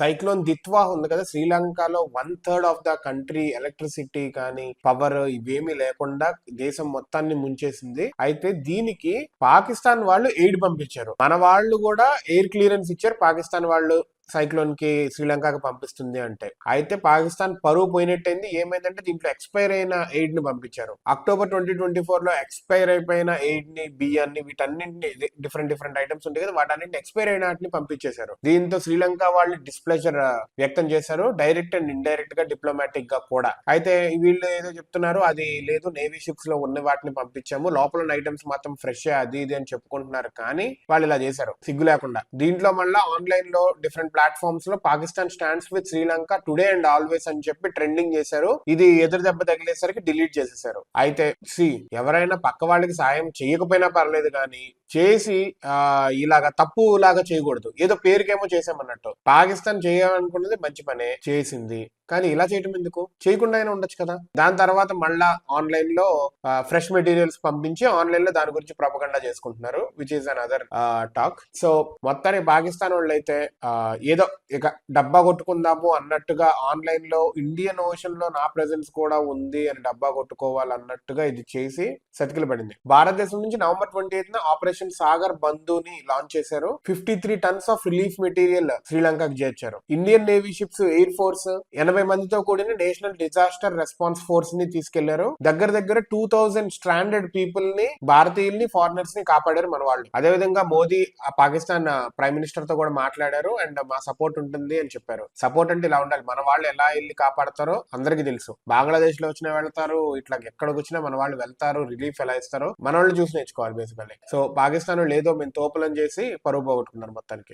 Cyclone Ditwah ఉంది కదా, శ్రీలంకలో 1/3 ఆఫ్ ద కంట్రీ ఎలక్ట్రిసిటీ కానీ పవర్ ఇవేమీ లేకుండా దేశం మొత్తాన్ని ముంచేసింది. అయితే దీనికి పాకిస్తాన్ వాళ్ళు ఎయిడ్ పంపించారు. మన వాళ్ళు కూడా ఎయిర్ క్లియరెన్స్ ఇచ్చారు పాకిస్తాన్ వాళ్ళు సైక్లోన్ కి శ్రీలంకకి పంపిస్తుంది అంటే. అయితే పాకిస్తాన్ పరువు పోయినట్టయింది. ఏమైందంటే దీంట్లో ఎక్స్పైర్ అయిన ఎయిడ్ ని పంపించారు. అక్టోబర్ 2024 లో ఎక్స్పైర్ అయిపోయిన ఎయిడ్ ని, బియ్యాన్ని, వీటన్నింటిని డిఫరెంట్ ఐటమ్స్ ఉంటాయి కదా, వాటన్నింటిని ఎక్స్పైర్ అయిన వాటిని పంపించేశారు. దీంతో శ్రీలంక వాళ్ళు డిస్ప్లెజర్ వ్యక్తం చేశారు, డైరెక్ట్ అండ్ ఇండైరెక్ట్ గా, డిప్లొమాటిక్ గా కూడా. అయితే వీళ్ళు ఏదో చెప్తున్నారు, అది లేదు నేవీ షిప్స్ లో ఉన్న వాటిని పంపించాము, లోపల ఉన్న ఐటమ్స్ మాత్రం ఫ్రెష్ అది ఇది అని చెప్పుకుంటున్నారు. కానీ వాళ్ళు ఇలా చేశారు సిగ్గు లేకుండా. దీంట్లో మళ్ళీ ఆన్లైన్ లో డిఫరెంట్ ప్లాట్ఫామ్స్ లో Pakistan stands with Sri Lanka today and always అని చెప్పి ట్రెండింగ్ చేశారు. ఇది ఎదురు దెబ్బ తగిలేసరికి డిలీట్ చేసేసారు. అయితే ఎవరైనా పక్క వాళ్ళకి సాయం చేయకపోయినా పర్లేదు కానీ చేసి ఇలాగా తప్పు లాగా చేయకూడదు. ఏదో పేరుకేమో చేసామన్నట్టు. పాకిస్తాన్ చేయాలనుకున్నది మంచి పనే చేసింది, కానీ ఇలా చేయటం ఎందుకు? చేయకుండా అయినా ఉండొచ్చు కదా. దాని తర్వాత మళ్ళా ఆన్లైన్ లో ఫ్రెష్ మెటీరియల్స్ పంపించి ఆన్లైన్ లో దాని గురించి ప్రపగండా చేసుకుంటున్నారు, which is another talk. So మొత్తానికి పాకిస్తాన్ వాళ్ళు అయితే ఏదో ఇక డబ్బా కొట్టుకుందాము అన్నట్టుగా ఆన్లైన్ లో ఇండియన్ ఓషన్ లో నా ప్రెజెన్స్ కూడా ఉంది అని డబ్బా కొట్టుకోవాలన్నట్టుగా ఇది చేసి సతికిల పడింది. భారతదేశం నుంచి November 28 ఆపరేషన్ సాగర్ బంధుని లాంచ్ చేశారు. 53 టన్స్ ఆఫ్ రిలీఫ్ మెటీరియల్ శ్రీలంకకు చేర్చారు. Indian navy ships, air force 80 మందితో కూడిన నేషనల్ డిజాస్టర్ రెస్పాన్స్ ఫోర్స్ ని తీసుకెళ్లారు. దగ్గర 2000 స్ట్రాండెడ్ పీపుల్ ని, భారతీయుల్ని, ఫారినర్స్ ని కాపాడారు మన వాళ్ళు. అదేవిధంగా మోదీ పాకిస్తాన్ ప్రైమ్ మినిస్టర్ తో కూడా మాట్లాడారు అండ్ మా సపోర్ట్ ఉంటుంది అని చెప్పారు. సపోర్ట్ అంటే ఇలా ఉండాలి. మన వాళ్ళు ఎలా వెళ్ళి కాపాడతారో అందరికీ తెలుసు. బంగ్లాదేశ్ లో వచ్చినా వెళ్తారు, ఇట్లా ఎక్కడికి వచ్చినా మన వాళ్ళు వెళ్తారు, రిలీఫ్ ఎలా ఇస్తారో మన వాళ్ళు చూసి నేర్చుకోవాలి బేసికల్లీ. సో పాకిస్తాన్ లేదో మేము తోపులను చేసి పరువు పోగొట్టుకున్నారు మొత్తానికి.